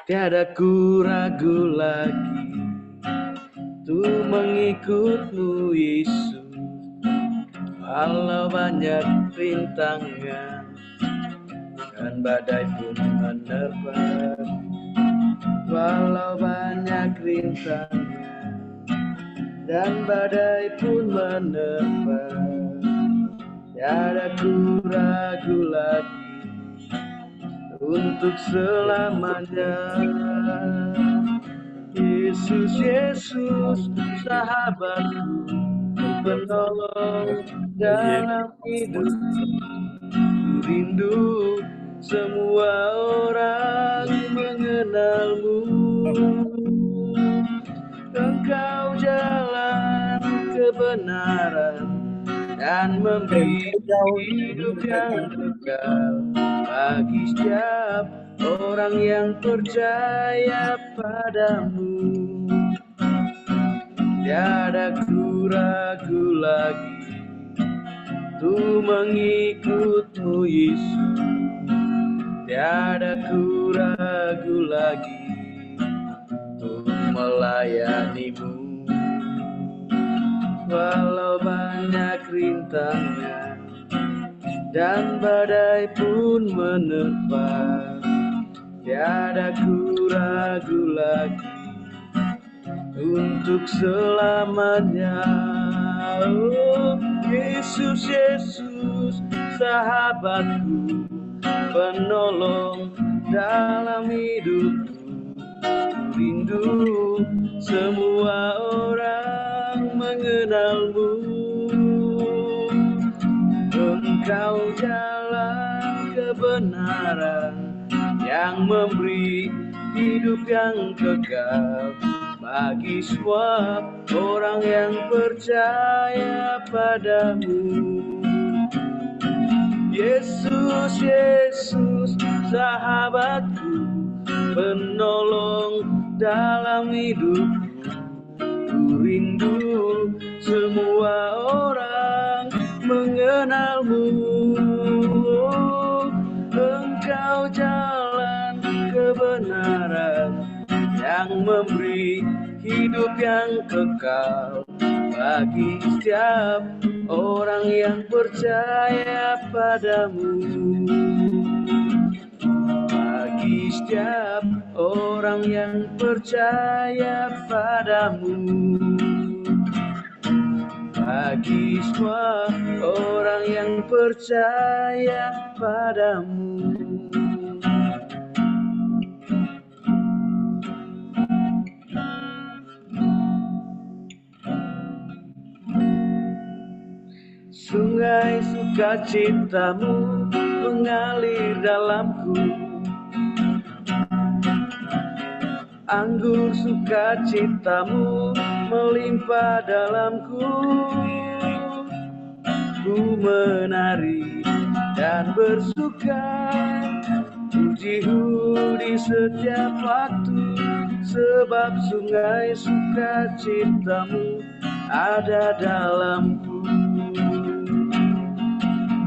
Tiada ku ragu lagi untuk mengikutmu Yesus. Walau banyak rintangan dan badai pun menerpa, walau banyak rintangan dan badai pun menerpa, tiada ku ragu lagi untuk selamanya. Yesus, Yesus, sahabatku, penolong dalam hidup. Rindu semua orang mengenalmu. Engkau jalan kebenaran dan memberi hidup yang kekal bagi setiap orang yang percaya padamu. Tiada ku ragu lagi untuk mengikutmu Yesus. Tiada ku ragu lagi untuk melayanimu. Walau banyak rintangan dan badai pun menerpa, tiada ku ragu lagi untuk selamanya. Oh, Yesus, Yesus, sahabatku, penolong dalam hidupku. Rindu semua orang mengenalmu. Engkau jalan kebenaran yang memberi hidup yang kekal bagi semua orang yang percaya padamu. Yesus, Yesus, sahabatku, penolong dalam hidupku. Ku rindu semua orang mengenalmu. Engkau jalan kebenaran yang memberi hidup yang kekal bagi setiap orang yang percaya padamu. Bagi setiap orang yang percaya padamu. Bagi semua orang yang percaya padamu. Sungai sukacitamu mengalir dalamku. Anggur sukacitamu melimpah dalamku. Ku menari dan bersuka, puji-Mu di setiap waktu, sebab sungai sukacitamu ada dalamku.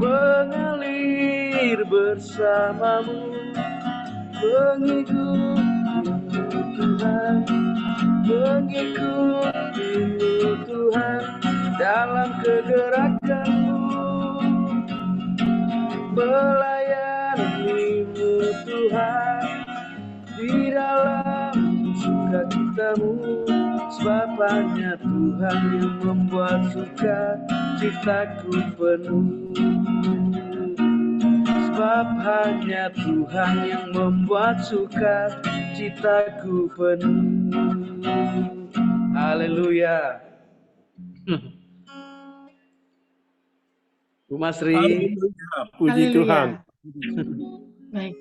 Mengalir bersamamu, mengikutimu Tuhan, mengikutimu Tuhan dalam kegerakanmu, melayanimu Tuhan di dalam sukacitamu, sebab hanya Tuhan yang membuat sukacitaku penuh. Sebab hanya Tuhan yang membuat sukacitaku penuh. Haleluya. Bu Masri. Haleluya. Puji Haleluya. Tuhan. Baik.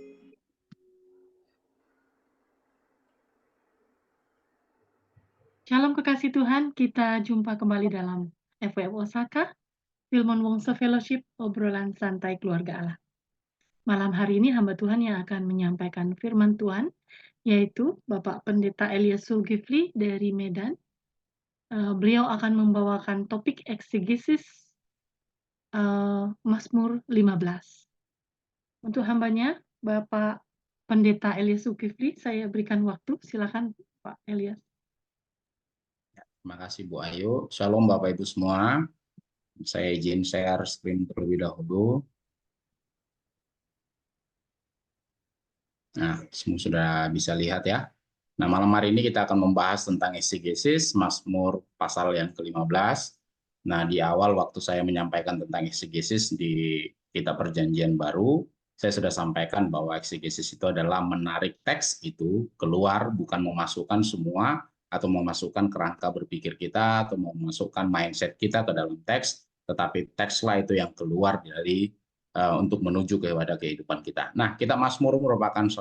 Shalom kekasih Tuhan, kita jumpa kembali dalam FWF Osaka, Filmon Wongso Fellowship, obrolan santai keluarga Allah. Malam hari ini hamba Tuhan yang akan menyampaikan firman Tuhan, yaitu Bapak Pendeta Elias Zulkifli dari Medan. Beliau akan membawakan topik eksegesis Mazmur 15. Untuk hambanya, Bapak Pendeta Elias Zulkifli, saya berikan waktu. Silakan Pak Elias. Terima kasih Bu Ayu. Shalom Bapak Ibu semua. Saya izin share screen terlebih dahulu. Nah, semua sudah bisa lihat ya. Nah, malam hari ini kita akan membahas tentang eksegesis Mazmur pasal yang ke-15. Nah, di awal waktu saya menyampaikan tentang eksegesis di kitab Perjanjian Baru, saya sudah sampaikan bahwa eksegesis itu adalah menarik teks itu keluar, bukan memasukkan semua atau memasukkan kerangka berpikir kita atau memasukkan mindset kita ke dalam teks, tetapi tekslah itu yang keluar dari untuk menuju kepada kehidupan kita. Nah, kitab Mazmur merupakan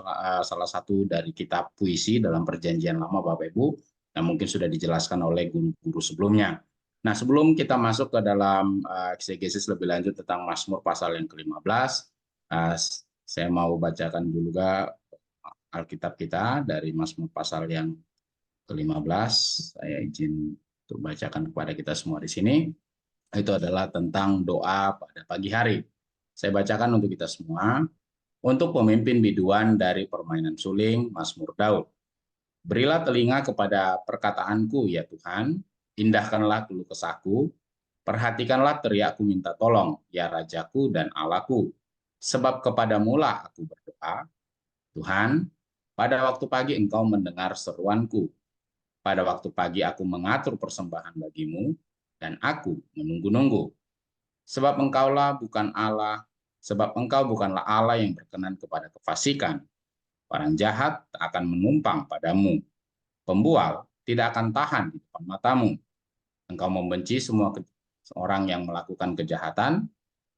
salah satu dari kitab puisi dalam Perjanjian Lama, Bapak Ibu, yang mungkin sudah dijelaskan oleh guru-guru sebelumnya. Nah, sebelum kita masuk ke dalam eksegesis lebih lanjut tentang Mazmur pasal yang ke-15, saya mau bacakan dulu Alkitab kita dari Mazmur pasal yang ke-15. Saya izin untuk bacakan kepada kita semua di sini. Itu adalah tentang doa pada pagi hari. Saya bacakan untuk kita semua. Untuk pemimpin biduan dari permainan suling, Mazmur Daud. Berilah telinga kepada perkataanku, ya Tuhan. Indahkanlah keluh kesahku. Perhatikanlah teriakku minta tolong, ya Rajaku dan Allahku. Sebab kepadamulah aku berdoa. Tuhan, pada waktu pagi Engkau mendengar seruanku. Pada waktu pagi aku mengatur persembahan bagimu, dan aku menunggu-nunggu. Sebab Engkaulah bukan Allah, sebab Engkau bukanlah Allah yang berkenan kepada kefasikan. Orang jahat tak akan menumpang padamu. Pembual tidak akan tahan di depan matamu. Engkau membenci semua orang yang melakukan kejahatan.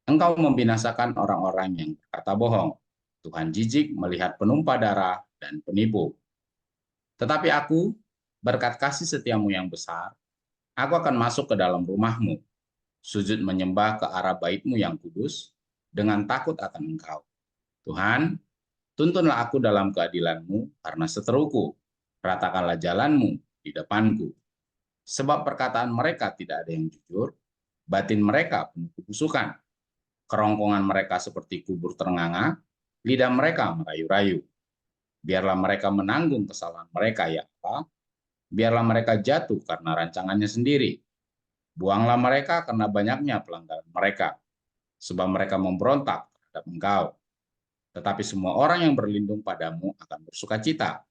Engkau membinasakan orang-orang yang berkata bohong. Tuhan jijik melihat penumpah darah dan penipu. Tetapi aku, berkat kasih setiamu yang besar, aku akan masuk ke dalam rumahmu, sujud menyembah ke arah bait-Mu yang kudus, dengan takut akan Engkau. Tuhan, tuntunlah aku dalam keadilan-Mu karena seteruku. Ratakanlah jalan-Mu di depanku. Sebab perkataan mereka tidak ada yang jujur, batin mereka penuh kebusukan. Kerongkongan mereka seperti kubur ternganga, lidah mereka merayu-rayu. Biarlah mereka menanggung kesalahan mereka, ya Allah. Biarlah mereka jatuh karena rancangannya sendiri. Buanglah mereka karena banyaknya pelanggaran mereka, sebab mereka memberontak terhadap Engkau. Tetapi semua orang yang berlindung padamu akan bersukacita.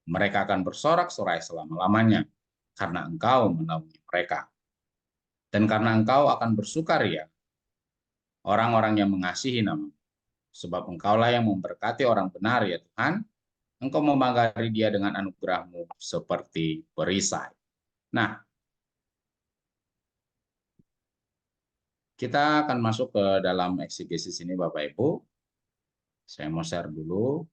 Mereka akan bersorak-sorai selama-lamanya, karena Engkau menaungi mereka. Dan karena Engkau akan bersukaria, orang-orang yang mengasihi nama-Mu. Sebab Engkaulah yang memberkati orang benar, ya Tuhan. Engkau memagari dia dengan anugerah-Mu seperti perisai. Nah, kita akan masuk ke dalam eksegesis ini, Bapak Ibu. Saya mau share dulu.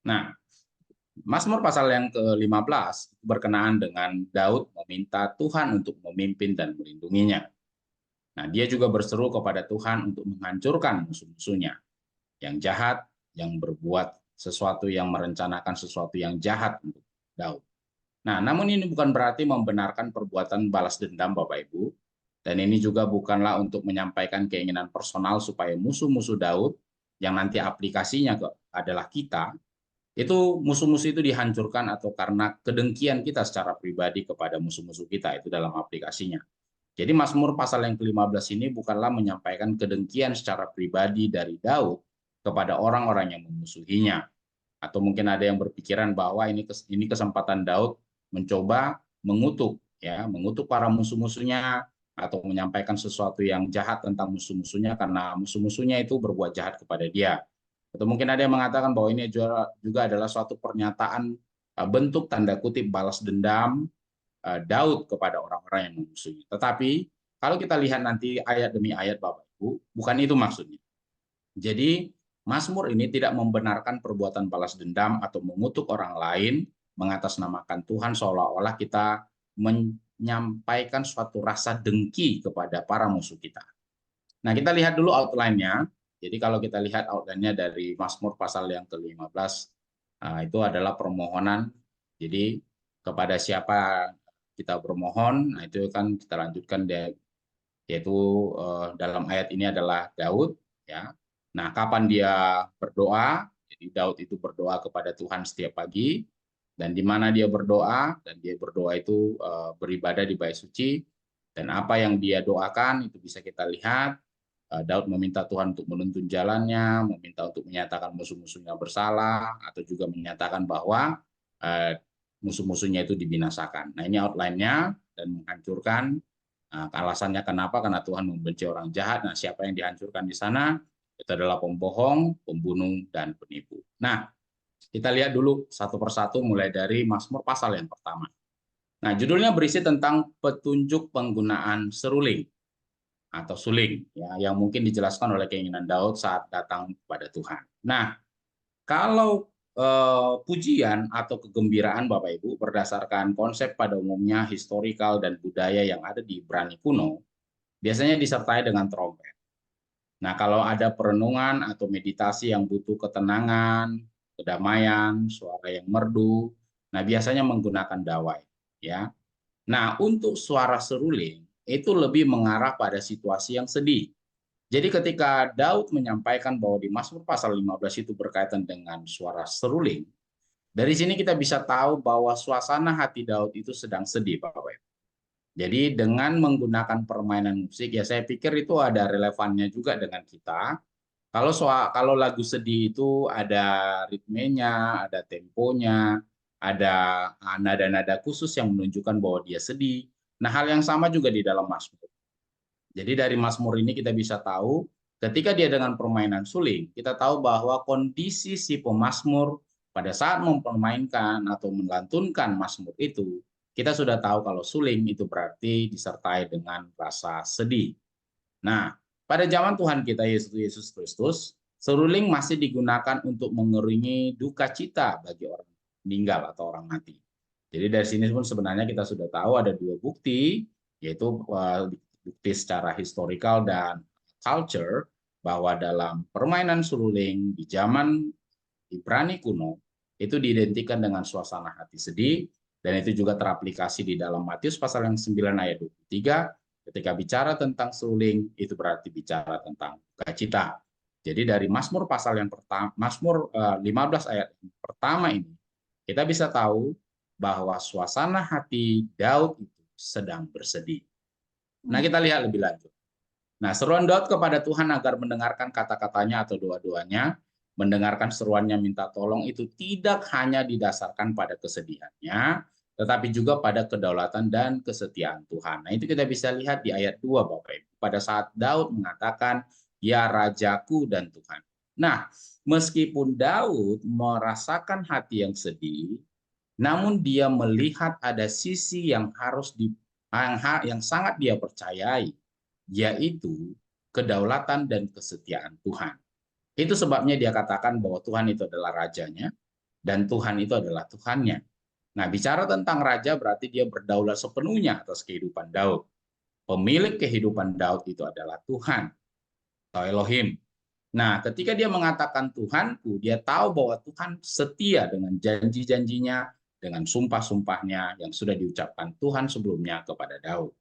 Nah, Mazmur pasal yang ke-15 berkenaan dengan Daud meminta Tuhan untuk memimpin dan melindunginya. Nah, dia juga berseru kepada Tuhan untuk menghancurkan musuh-musuhnya yang jahat, yang berbuat sesuatu, yang merencanakan sesuatu yang jahat untuk Daud. Nah, namun ini bukan berarti membenarkan perbuatan balas dendam, Bapak Ibu. Dan ini juga bukanlah untuk menyampaikan keinginan personal supaya musuh-musuh Daud, yang nanti aplikasinya adalah kita, itu musuh-musuh itu dihancurkan atau karena kedengkian kita secara pribadi kepada musuh-musuh kita, itu dalam aplikasinya. Jadi Mazmur pasal yang ke-15 ini bukanlah menyampaikan kedengkian secara pribadi dari Daud kepada orang-orang yang memusuhinya. Atau mungkin ada yang berpikiran bahwa ini kesempatan Daud mencoba mengutuk para musuh-musuhnya, atau menyampaikan sesuatu yang jahat tentang musuh-musuhnya karena musuh-musuhnya itu berbuat jahat kepada dia. Atau mungkin ada yang mengatakan bahwa ini juga adalah suatu pernyataan bentuk tanda kutip balas dendam Daud kepada orang-orang yang memusuhi. Tetapi kalau kita lihat nanti ayat demi ayat, Bapak Ibu, bukan itu maksudnya. Jadi Mazmur ini tidak membenarkan perbuatan balas dendam atau mengutuk orang lain, mengatasnamakan Tuhan, seolah-olah kita menyampaikan suatu rasa dengki kepada para musuh kita. Nah, kita lihat dulu outline-nya. Jadi kalau kita lihat outline-nya dari Mazmur pasal yang ke-15, itu adalah permohonan. Jadi kepada siapa kita bermohon, nah itu kan kita lanjutkan, yaitu dalam ayat ini adalah Daud, ya. Nah, kapan dia berdoa? Jadi Daud itu berdoa kepada Tuhan setiap pagi, dan di mana dia berdoa, dan dia berdoa itu beribadah di bait suci, dan apa yang dia doakan itu bisa kita lihat. Daud meminta Tuhan untuk menuntun jalannya, meminta untuk menyatakan musuh-musuhnya bersalah, atau juga menyatakan bahwa musuh-musuhnya itu dibinasakan. Nah, ini outline-nya, dan menghancurkan. Alasannya kenapa? Karena Tuhan membenci orang jahat. Nah, siapa yang dihancurkan di sana? Itu adalah pembohong, pembunuh, dan penipu. Nah, kita lihat dulu satu persatu mulai dari Mazmur pasal yang pertama. Nah, judulnya berisi tentang petunjuk penggunaan seruling atau suling, ya, yang mungkin dijelaskan oleh keinginan Daud saat datang kepada Tuhan. Nah, kalau pujian atau kegembiraan Bapak Ibu berdasarkan konsep pada umumnya historikal dan budaya yang ada di Ibrani kuno, biasanya disertai dengan trompet. Nah, kalau ada perenungan atau meditasi yang butuh ketenangan, kedamaian, suara yang merdu, nah biasanya menggunakan dawai, ya. Nah, untuk suara seruling itu lebih mengarah pada situasi yang sedih. Jadi ketika Daud menyampaikan bahwa di Mazmur pasal 15 itu berkaitan dengan suara seruling, dari sini kita bisa tahu bahwa suasana hati Daud itu sedang sedih, Bapak. Jadi dengan menggunakan permainan musik, ya saya pikir itu ada relevannya juga dengan kita. Kalau lagu sedih itu ada ritmenya, ada temponya, ada nada-nada khusus yang menunjukkan bahwa dia sedih. Nah, hal yang sama juga di dalam Mazmur. Jadi dari Mazmur ini kita bisa tahu ketika dia dengan permainan suling, kita tahu bahwa kondisi si pemazmur pada saat mempermainkan atau melantunkan Mazmur itu, kita sudah tahu kalau suling itu berarti disertai dengan rasa sedih. Nah, pada zaman Tuhan kita Yesus Kristus, seruling masih digunakan untuk mengiringi duka cita bagi orang meninggal atau orang mati. Jadi dari sini pun sebenarnya kita sudah tahu ada dua bukti, yaitu bukti secara historical dan culture, bahwa dalam permainan seruling di zaman Ibrani kuno itu diidentikan dengan suasana hati sedih, dan itu juga teraplikasi di dalam Matius pasal yang 9 ayat 23. Ketika bicara tentang seruling, itu berarti bicara tentang sukacita. Jadi dari Mazmur pasal yang pertama, Mazmur 15 ayat pertama ini, kita bisa tahu bahwa suasana hati Daud itu sedang bersedih. Nah, kita lihat lebih lanjut. Nah, seruan Daud kepada Tuhan agar mendengarkan kata-katanya atau doa-doanya, mendengarkan seruannya minta tolong itu tidak hanya didasarkan pada kesedihannya, tetapi juga pada kedaulatan dan kesetiaan Tuhan. Nah, itu kita bisa lihat di ayat 2, Bapak Ibu. Pada saat Daud mengatakan, "Ya Rajaku dan Tuhan." Nah, meskipun Daud merasakan hati yang sedih, namun dia melihat ada sisi yang yang sangat dia percayai, yaitu kedaulatan dan kesetiaan Tuhan. Itu sebabnya dia katakan bahwa Tuhan itu adalah rajanya dan Tuhan itu adalah Tuhannya. Nah, bicara tentang raja berarti dia berdaulat sepenuhnya atas kehidupan Daud. Pemilik kehidupan Daud itu adalah Tuhan atau Elohim. Nah, ketika dia mengatakan Tuhanku, dia tahu bahwa Tuhan setia dengan janji-janjinya, dengan sumpah-sumpahnya yang sudah diucapkan Tuhan sebelumnya kepada Daud.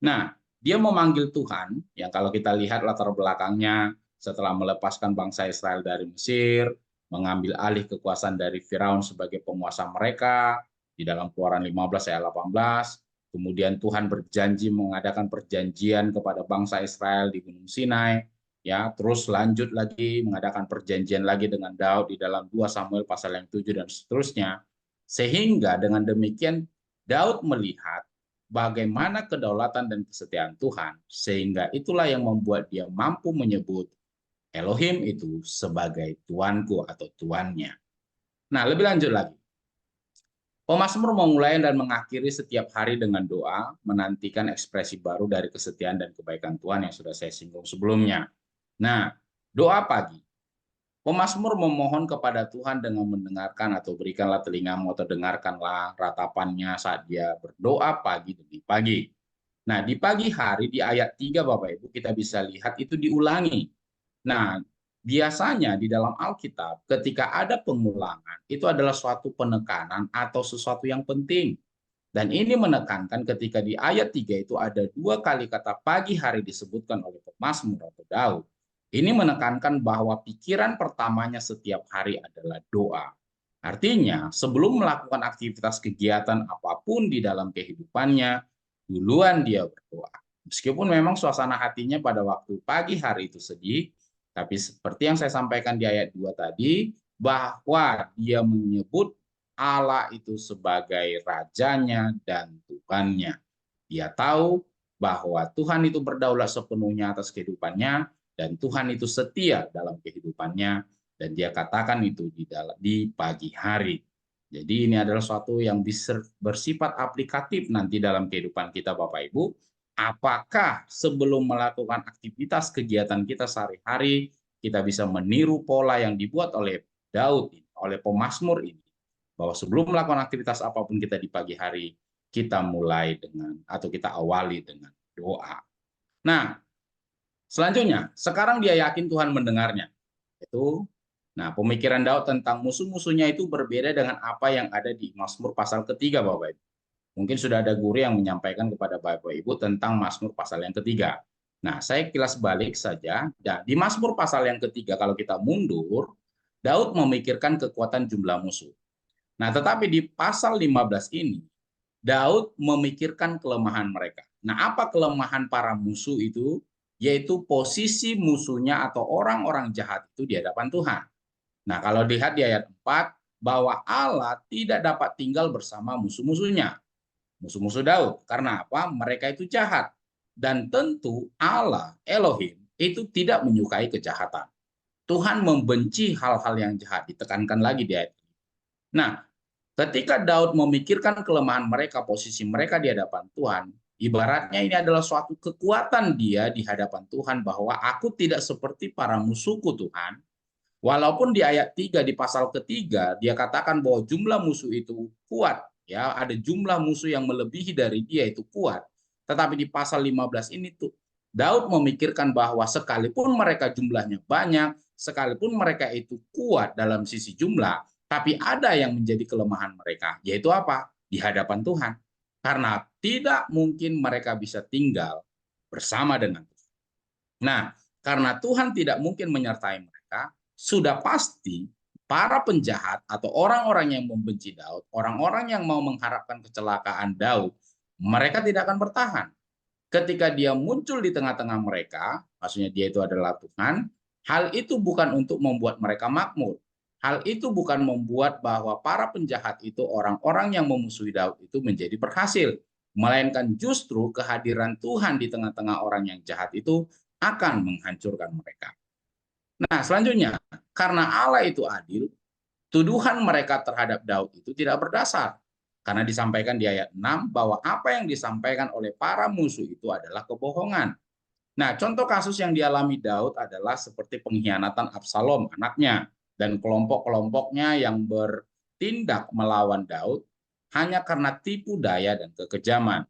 Nah, dia memanggil Tuhan, yang kalau kita lihat latar belakangnya setelah melepaskan bangsa Israel dari Mesir, mengambil alih kekuasaan dari Firaun sebagai penguasa mereka, di dalam Keluaran 15 ayat 18, kemudian Tuhan berjanji mengadakan perjanjian kepada bangsa Israel di Gunung Sinai, ya, terus lanjut lagi mengadakan perjanjian lagi dengan Daud di dalam 2 Samuel pasal yang 7 dan seterusnya. Sehingga dengan demikian Daud melihat bagaimana kedaulatan dan kesetiaan Tuhan, sehingga itulah yang membuat dia mampu menyebut Elohim itu sebagai Tuanku atau Tuannya. Nah, lebih lanjut lagi. Pemazmur memulai dan mengakhiri setiap hari dengan doa, menantikan ekspresi baru dari kesetiaan dan kebaikan Tuhan yang sudah saya singgung sebelumnya. Nah, doa pagi. Pemazmur memohon kepada Tuhan dengan mendengarkan atau berikanlah telingamu atau dengarkanlah ratapannya saat dia berdoa pagi demi pagi. Nah, di pagi hari di ayat 3 Bapak Ibu kita bisa lihat itu diulangi. Nah, biasanya di dalam Alkitab ketika ada pengulangan itu adalah suatu penekanan atau sesuatu yang penting. Dan ini menekankan ketika di ayat 3 itu ada 2 kali kata pagi hari disebutkan oleh pemazmur atau Daud. Ini menekankan bahwa pikiran pertamanya setiap hari adalah doa. Artinya, sebelum melakukan aktivitas kegiatan apapun di dalam kehidupannya, duluan dia berdoa. Meskipun memang suasana hatinya pada waktu pagi hari itu sedih, tapi seperti yang saya sampaikan di ayat 2 tadi, bahwa dia menyebut Allah itu sebagai rajanya dan Tuhannya. Dia tahu bahwa Tuhan itu berdaulat sepenuhnya atas kehidupannya, dan Tuhan itu setia dalam kehidupannya, dan dia katakan itu di pagi hari. Jadi ini adalah suatu yang bersifat aplikatif nanti dalam kehidupan kita, Bapak Ibu. Apakah sebelum melakukan aktivitas kegiatan kita sehari-hari, kita bisa meniru pola yang dibuat oleh Daud, oleh pemazmur ini, bahwa sebelum melakukan aktivitas apapun kita di pagi hari, kita mulai dengan atau kita awali dengan doa. Nah, selanjutnya, sekarang dia yakin Tuhan mendengarnya. Nah, pemikiran Daud tentang musuh-musuhnya itu berbeda dengan apa yang ada di Mazmur pasal ketiga, Bapak Ibu. Mungkin sudah ada guru yang menyampaikan kepada Bapak Ibu tentang Mazmur pasal yang ketiga. Nah, saya kilas balik saja. Dan di Mazmur pasal yang ketiga, kalau kita mundur, Daud memikirkan kekuatan jumlah musuh. Nah, tetapi di pasal 15 ini, Daud memikirkan kelemahan mereka. Nah, apa kelemahan para musuh itu? Yaitu posisi musuhnya atau orang-orang jahat itu di hadapan Tuhan. Nah, kalau dilihat di ayat 4, bahwa Allah tidak dapat tinggal bersama musuh-musuhnya. Musuh-musuh Daud. Karena apa? Mereka itu jahat. Dan tentu Allah, Elohim, itu tidak menyukai kejahatan. Tuhan membenci hal-hal yang jahat. Ditekankan lagi di ayat ini. Nah, ketika Daud memikirkan kelemahan mereka, posisi mereka di hadapan Tuhan, ibaratnya ini adalah suatu kekuatan dia di hadapan Tuhan bahwa aku tidak seperti para musuhku Tuhan. Walaupun di ayat 3 di pasal ketiga dia katakan bahwa jumlah musuh itu kuat, ya, ada jumlah musuh yang melebihi dari dia itu kuat. Tetapi di pasal 15 ini tuh Daud memikirkan bahwa sekalipun mereka jumlahnya banyak, sekalipun mereka itu kuat dalam sisi jumlah, tapi ada yang menjadi kelemahan mereka, yaitu apa? Di hadapan Tuhan. Karena tidak mungkin mereka bisa tinggal bersama dengan Tuhan. Nah, karena Tuhan tidak mungkin menyertai mereka, sudah pasti para penjahat atau orang-orang yang membenci Daud, orang-orang yang mau mengharapkan kecelakaan Daud, mereka tidak akan bertahan. Ketika dia muncul di tengah-tengah mereka, maksudnya dia itu adalah Tuhan, hal itu bukan untuk membuat mereka makmur. Hal itu bukan membuat bahwa para penjahat itu, orang-orang yang memusuhi Daud itu menjadi berhasil. Melainkan justru kehadiran Tuhan di tengah-tengah orang yang jahat itu akan menghancurkan mereka. Nah, selanjutnya, karena Allah itu adil, tuduhan mereka terhadap Daud itu tidak berdasar. Karena disampaikan di ayat 6 bahwa apa yang disampaikan oleh para musuh itu adalah kebohongan. Nah, contoh kasus yang dialami Daud adalah seperti pengkhianatan Absalom, anaknya, dan kelompok-kelompoknya yang bertindak melawan Daud hanya karena tipu daya dan kekejaman.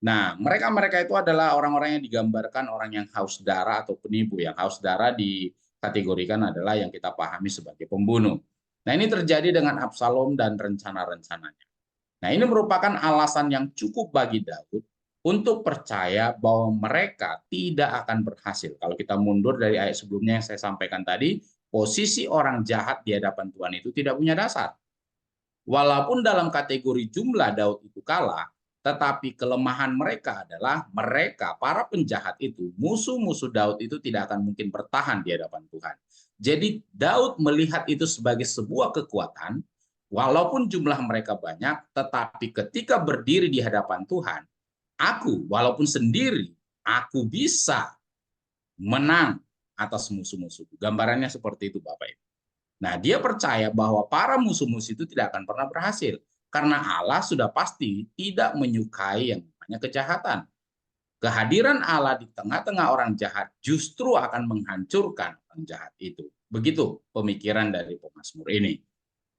Nah, mereka-mereka itu adalah orang-orang yang digambarkan orang yang haus darah atau penipu. Yang haus darah dikategorikan adalah yang kita pahami sebagai pembunuh. Nah, ini terjadi dengan Absalom dan rencana-rencananya. Nah, ini merupakan alasan yang cukup bagi Daud untuk percaya bahwa mereka tidak akan berhasil. Kalau kita mundur dari ayat sebelumnya yang saya sampaikan tadi, posisi orang jahat di hadapan Tuhan itu tidak punya dasar. Walaupun dalam kategori jumlah Daud itu kalah, tetapi kelemahan mereka adalah mereka, para penjahat itu, musuh-musuh Daud itu tidak akan mungkin bertahan di hadapan Tuhan. Jadi Daud melihat itu sebagai sebuah kekuatan, walaupun jumlah mereka banyak, tetapi ketika berdiri di hadapan Tuhan, aku walaupun sendiri, aku bisa menang atas musuh-musuh. Gambarannya seperti itu, Bapak Ibu. Nah, dia percaya bahwa para musuh-musuh itu tidak akan pernah berhasil. Karena Allah sudah pasti tidak menyukai yang namanya kejahatan. Kehadiran Allah di tengah-tengah orang jahat justru akan menghancurkan orang jahat itu. Begitu pemikiran dari pemazmur ini.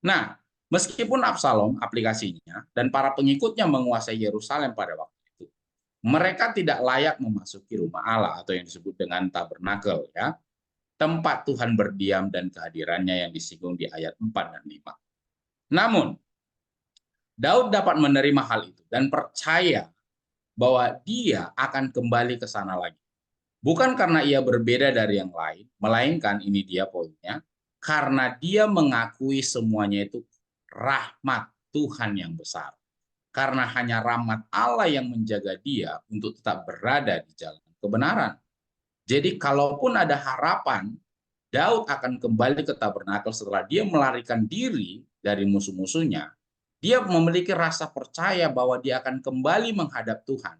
Nah, meskipun Absalom aplikasinya dan para pengikutnya menguasai Yerusalem pada waktu itu, mereka tidak layak memasuki rumah Allah atau yang disebut dengan tabernakel, ya, tempat Tuhan berdiam dan kehadirannya yang disinggung di ayat 4 dan 5. Namun, Daud dapat menerima hal itu dan percaya bahwa dia akan kembali ke sana lagi. Bukan karena ia berbeda dari yang lain, melainkan ini dia poinnya, karena dia mengakui semuanya itu rahmat Tuhan yang besar. Karena hanya rahmat Allah yang menjaga dia untuk tetap berada di jalan kebenaran. Jadi kalaupun ada harapan, Daud akan kembali ke tabernakel setelah dia melarikan diri dari musuh-musuhnya. Dia memiliki rasa percaya bahwa dia akan kembali menghadap Tuhan,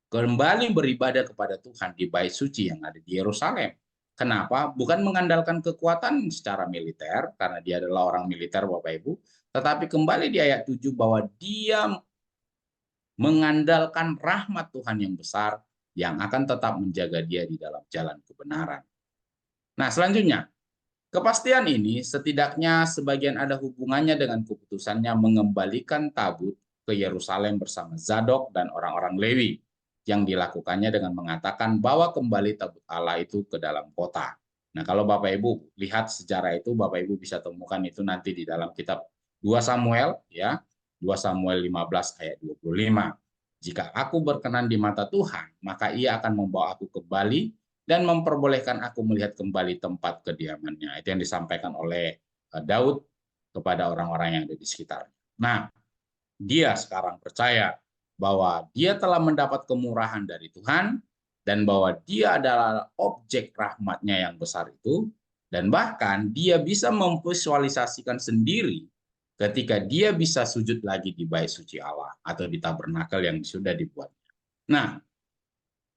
kembali beribadah kepada Tuhan di bait suci yang ada di Yerusalem. Kenapa? Bukan mengandalkan kekuatan secara militer, karena dia adalah orang militer Bapak Ibu, tetapi kembali di ayat 7 bahwa dia mengandalkan rahmat Tuhan yang besar yang akan tetap menjaga dia di dalam jalan kebenaran. Nah, selanjutnya, kepastian ini setidaknya sebagian ada hubungannya dengan keputusannya mengembalikan tabut ke Yerusalem bersama Zadok dan orang-orang Lewi, yang dilakukannya dengan mengatakan bahwa kembali tabut Allah itu ke dalam kota. Nah, kalau Bapak Ibu lihat sejarah itu, Bapak Ibu bisa temukan itu nanti di dalam kitab 2 Samuel, ya, 2 Samuel 15 ayat 25. Jika aku berkenan di mata Tuhan, maka ia akan membawa aku kembali dan memperbolehkan aku melihat kembali tempat kediamannya. Itu yang disampaikan oleh Daud kepada orang-orang yang ada di sekitarnya. Nah, dia sekarang percaya bahwa dia telah mendapat kemurahan dari Tuhan dan bahwa dia adalah objek rahmatnya yang besar itu, dan bahkan dia bisa memvisualisasikan sendiri ketika dia bisa sujud lagi di bait suci Allah atau di tabernakel yang sudah dibuatnya. Nah,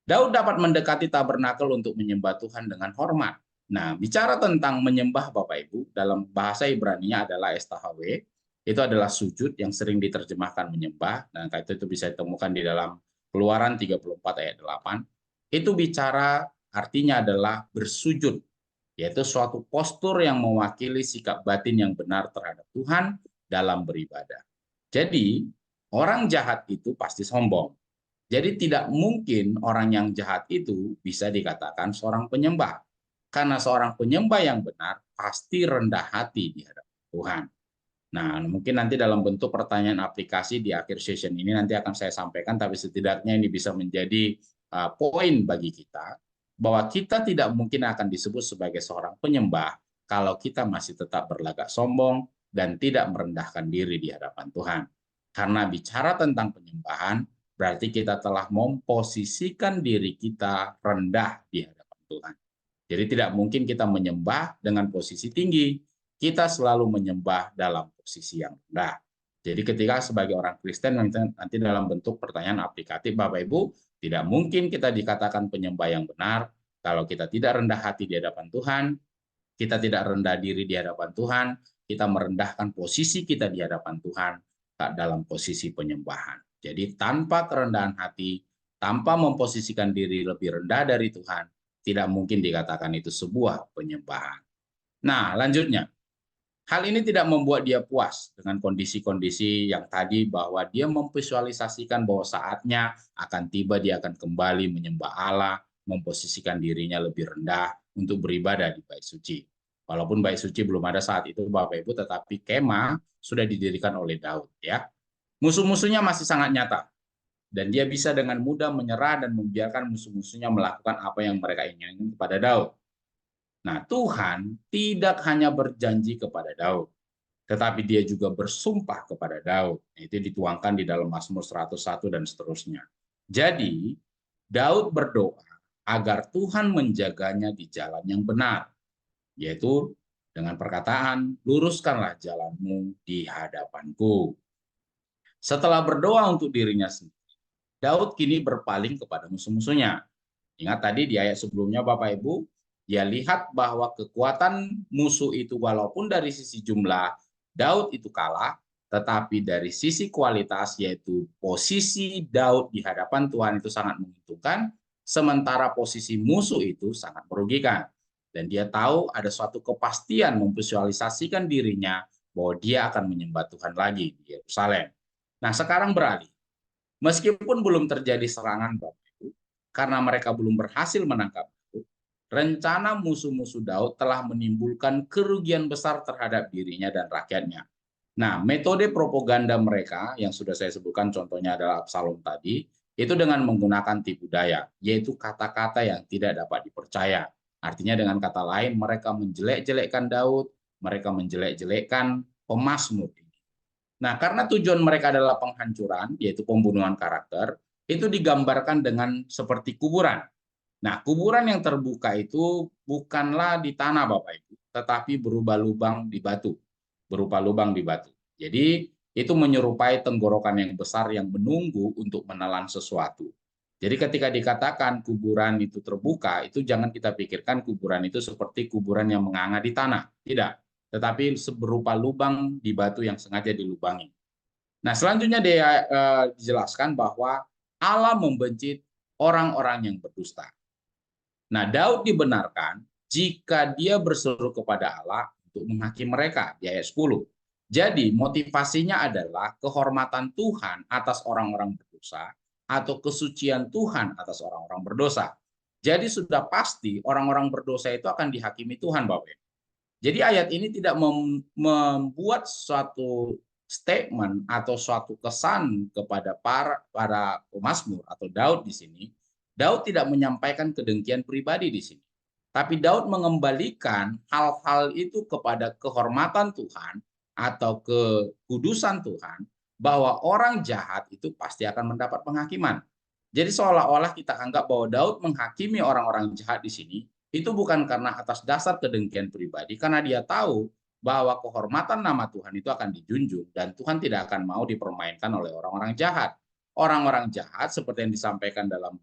Daud dapat mendekati tabernakel untuk menyembah Tuhan dengan hormat. Nah, bicara tentang menyembah Bapak Ibu, dalam bahasa Ibrani-nya adalah estahwe, itu adalah sujud yang sering diterjemahkan menyembah. Nah, itu bisa ditemukan di dalam Keluaran 34 ayat 8. Itu bicara artinya adalah bersujud, yaitu suatu postur yang mewakili sikap batin yang benar terhadap Tuhan dalam beribadah. Jadi, orang jahat itu pasti sombong. Jadi tidak mungkin orang yang jahat itu bisa dikatakan seorang penyembah. Karena seorang penyembah yang benar pasti rendah hati di hadapan Tuhan. Nah, mungkin nanti dalam bentuk pertanyaan aplikasi di akhir session ini nanti akan saya sampaikan, tapi setidaknya ini bisa menjadi poin bagi kita, bahwa kita tidak mungkin akan disebut sebagai seorang penyembah kalau kita masih tetap berlagak sombong dan tidak merendahkan diri di hadapan Tuhan. Karena bicara tentang penyembahan, berarti kita telah memposisikan diri kita rendah di hadapan Tuhan. Jadi tidak mungkin kita menyembah dengan posisi tinggi, kita selalu menyembah dalam posisi yang rendah. Jadi ketika sebagai orang Kristen nanti dalam bentuk pertanyaan aplikatif Bapak Ibu, tidak mungkin kita dikatakan penyembah yang benar kalau kita tidak rendah hati di hadapan Tuhan, kita tidak rendah diri di hadapan Tuhan, kita merendahkan posisi kita di hadapan Tuhan dalam posisi penyembahan. Jadi tanpa kerendahan hati, tanpa memposisikan diri lebih rendah dari Tuhan, tidak mungkin dikatakan itu sebuah penyembahan. Nah, lanjutnya, hal ini tidak membuat dia puas dengan kondisi-kondisi yang tadi, bahwa dia memvisualisasikan bahwa saatnya akan tiba dia akan kembali menyembah Allah, memposisikan dirinya lebih rendah untuk beribadah di bait suci. Walaupun bait suci belum ada saat itu Bapak Ibu, tetapi kemah sudah didirikan oleh Daud, ya. Musuh-musuhnya masih sangat nyata, dan dia bisa dengan mudah menyerah dan membiarkan musuh-musuhnya melakukan apa yang mereka inginkan kepada Daud. Nah, Tuhan tidak hanya berjanji kepada Daud, tetapi dia juga bersumpah kepada Daud. Itu dituangkan di dalam Mazmur 101 dan seterusnya. Jadi, Daud berdoa agar Tuhan menjaganya di jalan yang benar, yaitu dengan perkataan, luruskanlah jalanmu di hadapanku. Setelah berdoa untuk dirinya sendiri, Daud kini berpaling kepada musuh-musuhnya. Ingat tadi di ayat sebelumnya Bapak Ibu, dia lihat bahwa kekuatan musuh itu walaupun dari sisi jumlah Daud itu kalah, tetapi dari sisi kualitas, yaitu posisi Daud di hadapan Tuhan itu sangat menguntungkan, sementara posisi musuh itu sangat merugikan. Dan dia tahu ada suatu kepastian memvisualisasikan dirinya bahwa dia akan menyembah Tuhan lagi di Yerusalem. Nah, sekarang beralih. Meskipun belum terjadi serangan Bapak Ibu, karena mereka belum berhasil menangkap Daud, rencana musuh-musuh Daud telah menimbulkan kerugian besar terhadap dirinya dan rakyatnya. Nah, metode propaganda mereka yang sudah saya sebutkan contohnya adalah Absalom tadi, Itu dengan menggunakan tipu daya, yaitu kata-kata yang tidak dapat dipercaya. Artinya dengan kata lain, mereka menjelek-jelekkan Daud, mereka menjelek-jelekkan pemazmur ini. Nah, karena tujuan mereka adalah penghancuran, yaitu pembunuhan karakter, itu digambarkan dengan seperti kuburan. Nah, kuburan yang terbuka itu bukanlah di tanah, Bapak Ibu, tetapi berupa lubang di batu. Berupa lubang di batu. Jadi, itu menyerupai tenggorokan yang besar yang menunggu untuk menelan sesuatu. Jadi ketika dikatakan kuburan itu terbuka, itu jangan kita pikirkan kuburan itu seperti kuburan yang menganga di tanah. Tidak. Tetapi berupa lubang di batu yang sengaja dilubangi. Nah, selanjutnya dia dijelaskan bahwa Allah membenci orang-orang yang berdusta. Nah, Daud dibenarkan jika dia berseru kepada Allah untuk menghakimi mereka di ayat 10. Jadi, motivasinya adalah kehormatan Tuhan atas orang-orang berdosa atau kesucian Tuhan atas orang-orang berdosa. Jadi sudah pasti orang-orang berdosa itu akan dihakimi Tuhan, Bapak. Jadi ayat ini tidak membuat suatu statement atau suatu kesan kepada para pemazmur atau Daud di sini. Daud tidak menyampaikan kedengkian pribadi di sini. Tapi Daud mengembalikan hal-hal itu kepada kehormatan Tuhan atau kekudusan Tuhan, bahwa orang jahat itu pasti akan mendapat penghakiman. Jadi seolah-olah kita anggap bahwa Daud menghakimi orang-orang jahat di sini itu bukan karena atas dasar kedengkian pribadi, karena dia tahu bahwa kehormatan nama Tuhan itu akan dijunjung dan Tuhan tidak akan mau dipermainkan oleh orang-orang jahat. Orang-orang jahat seperti yang disampaikan dalam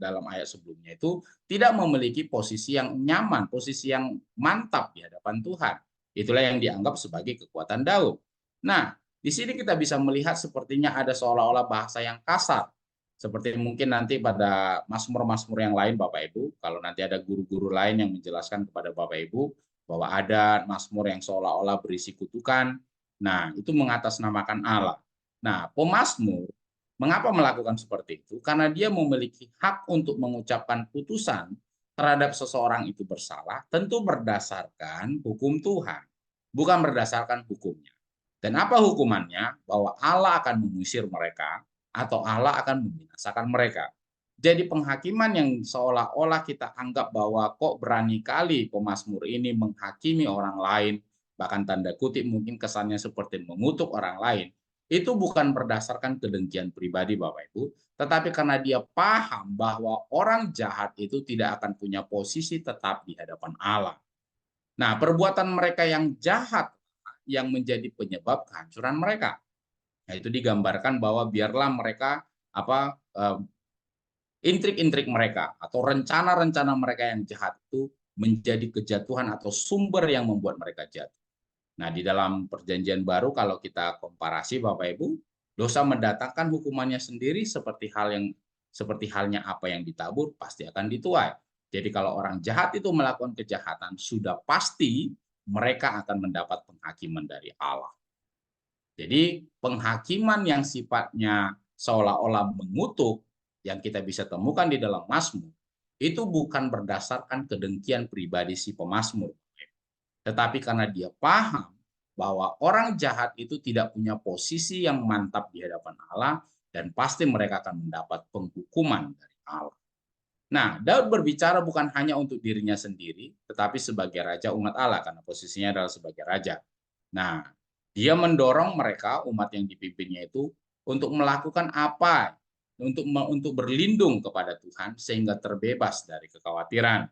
dalam ayat sebelumnya itu tidak memiliki posisi yang nyaman, posisi yang mantap di hadapan Tuhan. Itulah yang dianggap sebagai kekuatan Daud. Nah, di sini kita bisa melihat sepertinya ada seolah-olah bahasa yang kasar. Seperti mungkin nanti pada mazmur-mazmur yang lain, Bapak Ibu, kalau nanti ada guru-guru lain yang menjelaskan kepada Bapak Ibu bahwa ada mazmur yang seolah-olah berisi kutukan, nah itu mengatasnamakan Allah. Nah, pemazmur mengapa melakukan seperti itu? Karena dia memiliki hak untuk mengucapkan putusan terhadap seseorang itu bersalah, tentu berdasarkan hukum Tuhan, bukan berdasarkan hukumnya. Dan apa hukumannya? Bahwa Allah akan mengusir mereka atau Allah akan membinasakan mereka. Jadi penghakiman yang seolah-olah kita anggap bahwa kok berani kali pemazmur ini menghakimi orang lain, bahkan tanda kutip mungkin kesannya seperti mengutuk orang lain, itu bukan berdasarkan kedengkian pribadi, Bapak Ibu, tetapi karena dia paham bahwa orang jahat itu tidak akan punya posisi tetap di hadapan Allah. Nah, perbuatan mereka yang jahat yang menjadi penyebab kehancuran mereka. Nah, itu digambarkan bahwa biarlah mereka intrik-intrik mereka atau rencana-rencana mereka yang jahat itu menjadi kejatuhan atau sumber yang membuat mereka jatuh. Nah, di dalam Perjanjian Baru kalau kita komparasi Bapak Ibu, dosa mendatangkan hukumannya sendiri seperti halnya apa yang ditabur pasti akan dituai. Jadi kalau orang jahat itu melakukan kejahatan, sudah pasti mereka akan mendapat penghakiman dari Allah. Jadi penghakiman yang sifatnya seolah-olah mengutuk yang kita bisa temukan di dalam Mazmur itu bukan berdasarkan kedengkian pribadi si pemazmur, tetapi karena dia paham bahwa orang jahat itu tidak punya posisi yang mantap di hadapan Allah dan pasti mereka akan mendapat penghukuman dari Allah. Nah, Daud berbicara bukan hanya untuk dirinya sendiri, tetapi sebagai raja umat Allah karena posisinya adalah sebagai raja. Nah, dia mendorong mereka umat yang dipimpinnya itu untuk melakukan apa? Untuk berlindung kepada Tuhan sehingga terbebas dari kekhawatiran.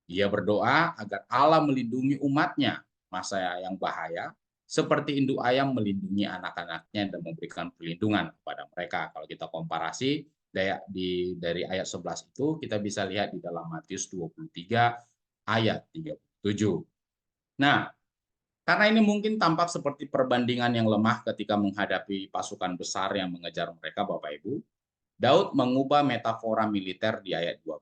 Dia berdoa agar Allah melindungi umatnya masa yang bahaya, seperti induk ayam melindungi anak-anaknya dan memberikan perlindungan kepada mereka. Kalau kita komparasi dari ayat 11 itu, kita bisa lihat di dalam Matius 23 ayat 37. Nah, karena ini mungkin tampak seperti perbandingan yang lemah ketika menghadapi pasukan besar yang mengejar mereka, Bapak Ibu, Daud mengubah metafora militer di ayat 12,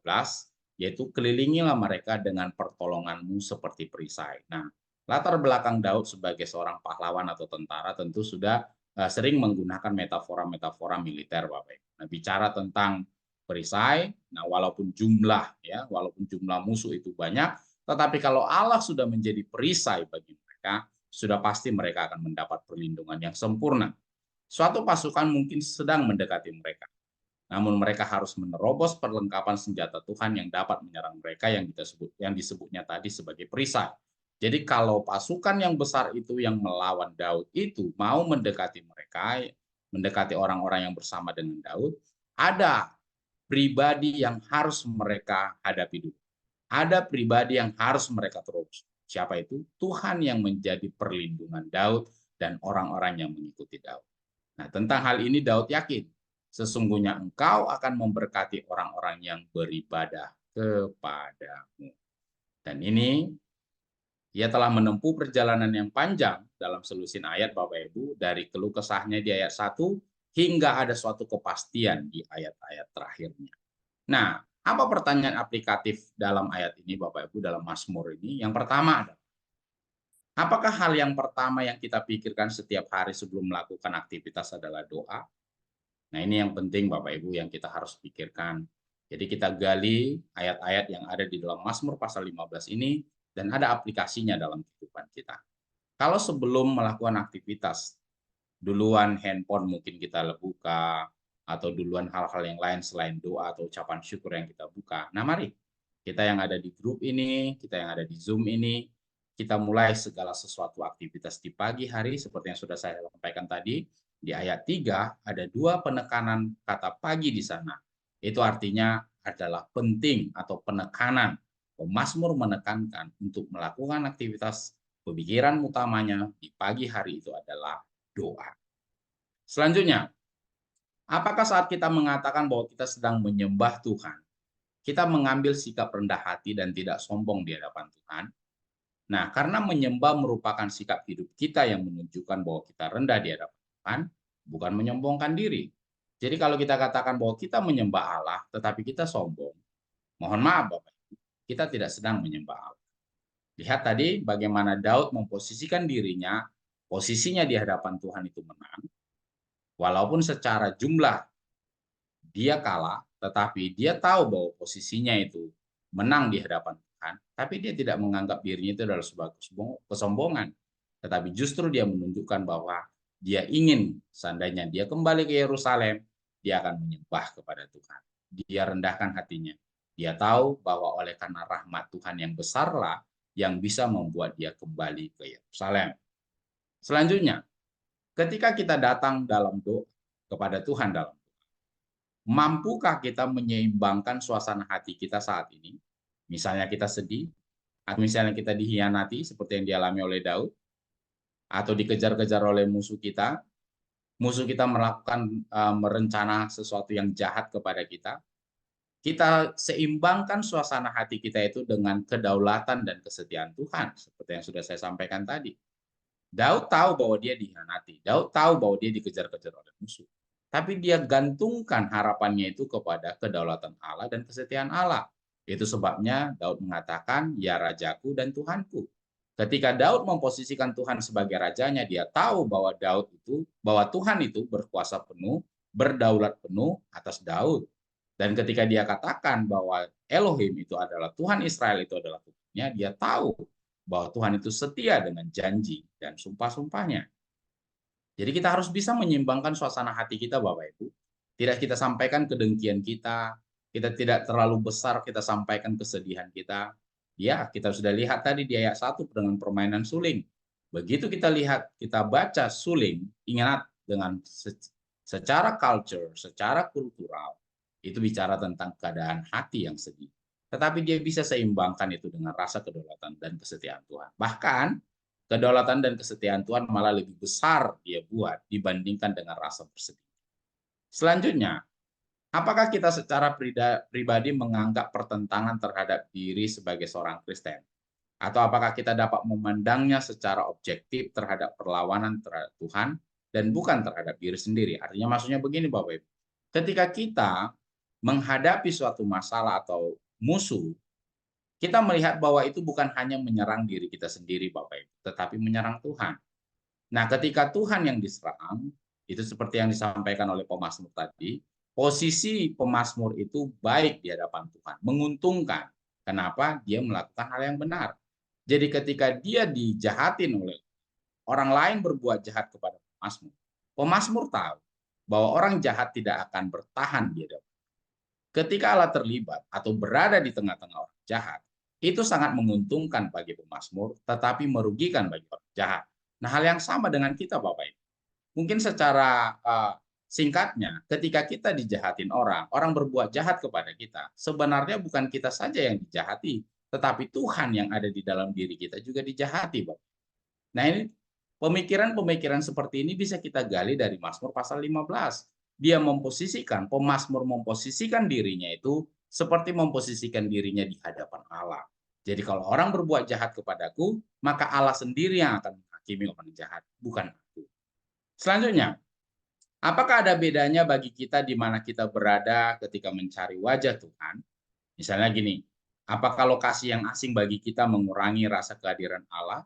yaitu kelilingilah mereka dengan pertolonganmu seperti perisai. Nah, latar belakang Daud sebagai seorang pahlawan atau tentara tentu sudah sering menggunakan metafora-metafora militer, Bapak Ibu. Nah, bicara tentang perisai, nah walaupun jumlah musuh itu banyak, tetapi kalau Allah sudah menjadi perisai bagi mereka, sudah pasti mereka akan mendapat perlindungan yang sempurna. Suatu pasukan mungkin sedang mendekati mereka. namun mereka harus menerobos perlengkapan senjata Tuhan yang dapat menyerang mereka yang disebutnya tadi sebagai perisai. Jadi kalau pasukan yang besar itu yang melawan Daud itu mau mendekati mereka, mendekati orang-orang yang bersama dengan Daud, ada pribadi yang harus mereka hadapi dulu. Ada pribadi yang harus mereka terobos. Siapa itu? Tuhan yang menjadi perlindungan Daud dan orang-orang yang mengikuti Daud. Nah, tentang hal ini Daud yakin, sesungguhnya engkau akan memberkati orang-orang yang beribadah kepadamu. Dan ini, ia telah menempuh perjalanan yang panjang dalam selusin ayat Bapak Ibu, dari keluh kesahnya di ayat 1 hingga ada suatu kepastian di ayat-ayat terakhirnya. Nah, apa pertanyaan aplikatif dalam ayat ini Bapak Ibu, dalam Mazmur ini? Yang pertama adalah, apakah hal yang pertama yang kita pikirkan setiap hari sebelum melakukan aktivitas adalah doa? Nah, ini yang penting Bapak Ibu yang kita harus pikirkan. Jadi kita gali ayat-ayat yang ada di dalam Mazmur pasal 15 ini dan ada aplikasinya dalam kehidupan kita. Kalau sebelum melakukan aktivitas, duluan handphone mungkin kita buka, atau duluan hal-hal yang lain selain doa atau ucapan syukur yang kita buka. Nah, mari kita yang ada di grup ini, kita yang ada di Zoom ini, kita mulai segala sesuatu aktivitas di pagi hari seperti yang sudah saya sampaikan tadi. Di ayat 3 ada 2 penekanan kata pagi di sana. Itu artinya adalah penting atau penekanan. Mazmur menekankan untuk melakukan aktivitas, pemikiran utamanya di pagi hari itu adalah doa. Selanjutnya, apakah saat kita mengatakan bahwa kita sedang menyembah Tuhan, kita mengambil sikap rendah hati dan tidak sombong di hadapan Tuhan? Nah, karena menyembah merupakan sikap hidup kita yang menunjukkan bahwa kita rendah di hadapan Tuhan, bukan menyombongkan diri. Jadi kalau kita katakan bahwa kita menyembah Allah, tetapi kita sombong, mohon maaf Bapak, kita tidak sedang menyembah Allah. Lihat tadi bagaimana Daud memposisikan dirinya, posisinya di hadapan Tuhan itu menang, walaupun secara jumlah dia kalah, tetapi dia tahu bahwa posisinya itu menang di hadapan Tuhan, tapi dia tidak menganggap dirinya itu adalah sebuah kesombongan, tetapi justru dia menunjukkan bahwa dia ingin seandainya dia kembali ke Yerusalem, dia akan menyembah kepada Tuhan. Dia rendahkan hatinya. Dia tahu bahwa oleh karena rahmat Tuhan yang besarlah yang bisa membuat dia kembali ke Yerusalem. Selanjutnya, ketika kita datang dalam doa kepada Tuhan dalam doa, mampukah kita menyeimbangkan suasana hati kita saat ini? Misalnya kita sedih, atau misalnya kita dihianati seperti yang dialami oleh Daud, atau dikejar-kejar oleh musuh kita melakukan merencana sesuatu yang jahat kepada kita. Kita seimbangkan suasana hati kita itu dengan kedaulatan dan kesetiaan Tuhan, seperti yang sudah saya sampaikan tadi. Daud tahu bahwa dia dihianati, Daud tahu bahwa dia dikejar-kejar oleh musuh. Tapi dia gantungkan harapannya itu kepada kedaulatan Allah dan kesetiaan Allah. Itu sebabnya Daud mengatakan, ya Rajaku dan Tuhanku. Ketika Daud memposisikan Tuhan sebagai rajanya, dia tahu bahwa Tuhan itu berkuasa penuh, berdaulat penuh atas Daud. Dan ketika dia katakan bahwa Elohim itu adalah Tuhan Israel, itu adalah Tuhannya, dia tahu bahwa Tuhan itu setia dengan janji dan sumpah-sumpahnya. Jadi kita harus bisa menyeimbangkan suasana hati kita, Bapak Ibu. Tidak kita sampaikan kedengkian kita tidak terlalu besar kita sampaikan kesedihan kita. Ya, kita sudah lihat tadi di ayat 1 dengan permainan suling. Begitu kita lihat, kita baca suling, ingat dengan secara culture, secara kultural, itu bicara tentang keadaan hati yang sedih. Tetapi dia bisa seimbangkan itu dengan rasa kedaulatan dan kesetiaan Tuhan. Bahkan, kedaulatan dan kesetiaan Tuhan malah lebih besar dia buat dibandingkan dengan rasa bersedih. Selanjutnya, apakah kita secara pribadi menganggap pertentangan terhadap diri sebagai seorang Kristen? Atau apakah kita dapat memandangnya secara objektif terhadap perlawanan terhadap Tuhan dan bukan terhadap diri sendiri? Artinya maksudnya begini Bapak Ibu, ketika kita menghadapi suatu masalah atau musuh, kita melihat bahwa itu bukan hanya menyerang diri kita sendiri Bapak Ibu, tetapi menyerang Tuhan. Nah, ketika Tuhan yang diserang, itu seperti yang disampaikan oleh pemazmur tadi, posisi pemazmur itu baik di hadapan Tuhan, menguntungkan. Kenapa? Dia melakukan hal yang benar. Jadi ketika dia dijahatin oleh orang lain berbuat jahat kepada pemazmur, pemazmur tahu bahwa orang jahat tidak akan bertahan di hadapan. Ketika Allah terlibat atau berada di tengah-tengah orang jahat, itu sangat menguntungkan bagi pemazmur, tetapi merugikan bagi orang jahat. Nah, hal yang sama dengan kita, Bapak Ibu. Mungkin secara singkatnya, ketika kita dijahatin orang, orang berbuat jahat kepada kita, sebenarnya bukan kita saja yang dijahati, tetapi Tuhan yang ada di dalam diri kita juga dijahati, Bapak. Nah, ini pemikiran-pemikiran seperti ini bisa kita gali dari Mazmur pasal 15. Dia pemazmur memposisikan dirinya itu seperti memposisikan dirinya di hadapan Allah. Jadi kalau orang berbuat jahat kepadaku, maka Allah sendiri yang akan menghakimi orang jahat, bukan aku. Selanjutnya, apakah ada bedanya bagi kita di mana kita berada ketika mencari wajah Tuhan? Misalnya gini, apakah lokasi yang asing bagi kita mengurangi rasa kehadiran Allah?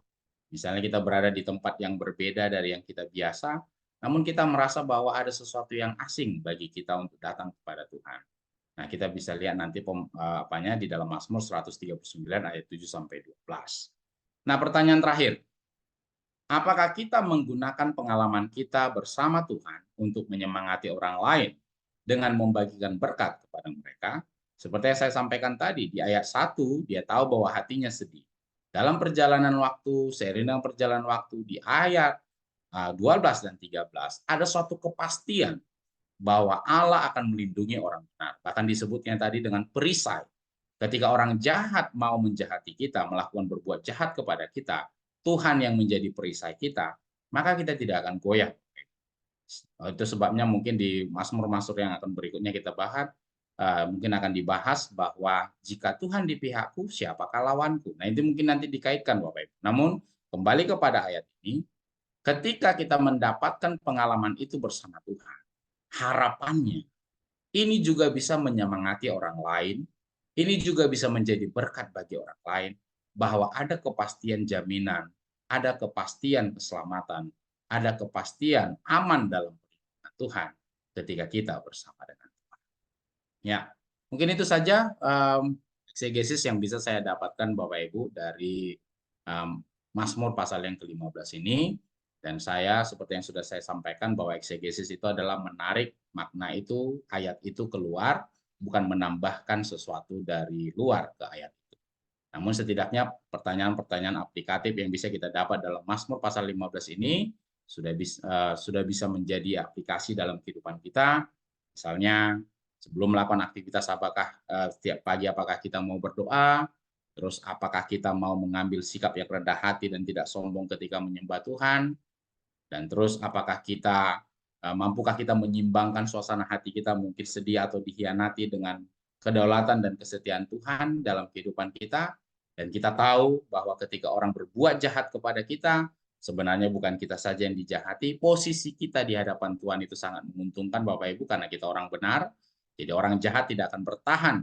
Misalnya kita berada di tempat yang berbeda dari yang kita biasa, namun kita merasa bahwa ada sesuatu yang asing bagi kita untuk datang kepada Tuhan. Nah, kita bisa lihat nanti di dalam Mazmur 139 ayat 7 sampai 12. Nah, pertanyaan terakhir. Apakah kita menggunakan pengalaman kita bersama Tuhan untuk menyemangati orang lain dengan membagikan berkat kepada mereka? Seperti yang saya sampaikan tadi, di ayat 1, dia tahu bahwa hatinya sedih. Dalam perjalanan waktu, seiring dengan perjalanan waktu, di ayat 12 dan 13, ada suatu kepastian bahwa Allah akan melindungi orang benar. Bahkan disebutnya tadi dengan perisai. Ketika orang jahat mau menjahati kita, melakukan berbuat jahat kepada kita, Tuhan yang menjadi perisai kita, maka kita tidak akan goyah. Itu sebabnya mungkin di Mazmur-Mazmur yang akan berikutnya kita bahas, mungkin akan dibahas bahwa jika Tuhan di pihakku, siapakah lawanku? Nah, itu mungkin nanti dikaitkan, Bapak Ibu. Namun, kembali kepada ayat ini, ketika kita mendapatkan pengalaman itu bersama Tuhan, harapannya, ini juga bisa menyemangati orang lain, ini juga bisa menjadi berkat bagi orang lain, bahwa ada kepastian jaminan, ada kepastian keselamatan, ada kepastian aman dalam perlindungan Tuhan ketika kita bersama dengan Tuhan. Ya, mungkin itu saja eksegesis yang bisa saya dapatkan Bapak Ibu dari Mazmur pasal yang ke-15 ini. Dan saya seperti yang sudah saya sampaikan bahwa eksegesis itu adalah menarik makna itu, ayat itu keluar, bukan menambahkan sesuatu dari luar ke ayat itu. Namun setidaknya pertanyaan-pertanyaan aplikatif yang bisa kita dapat dalam Mazmur pasal 15 ini sudah bisa menjadi aplikasi dalam kehidupan kita. Misalnya sebelum melakukan aktivitas setiap pagi apakah kita mau berdoa, terus apakah kita mau mengambil sikap yang rendah hati dan tidak sombong ketika menyembah Tuhan, dan terus apakah mampukah kita menyimbangkan suasana hati kita mungkin sedih atau dikhianati dengan kedaulatan dan kesetiaan Tuhan dalam kehidupan kita. Dan kita tahu bahwa ketika orang berbuat jahat kepada kita, sebenarnya bukan kita saja yang dijahati, posisi kita di hadapan Tuhan itu sangat menguntungkan Bapak Ibu karena kita orang benar. Jadi orang jahat tidak akan bertahan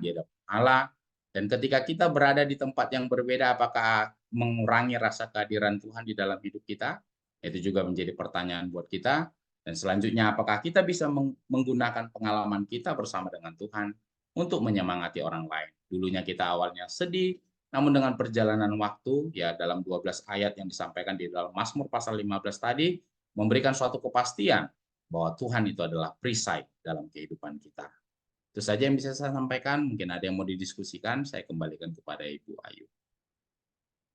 di hadapan Allah. Dan ketika kita berada di tempat yang berbeda, apakah mengurangi rasa kehadiran Tuhan di dalam hidup kita? Itu juga menjadi pertanyaan buat kita. Dan selanjutnya, apakah kita bisa menggunakan pengalaman kita bersama dengan Tuhan untuk menyemangati orang lain? Dulunya kita awalnya sedih, namun dengan perjalanan waktu, ya dalam 12 ayat yang disampaikan di dalam Mazmur pasal 15 tadi, memberikan suatu kepastian bahwa Tuhan itu adalah perisai dalam kehidupan kita. Itu saja yang bisa saya sampaikan. Mungkin ada yang mau didiskusikan, saya kembalikan kepada Ibu Ayu.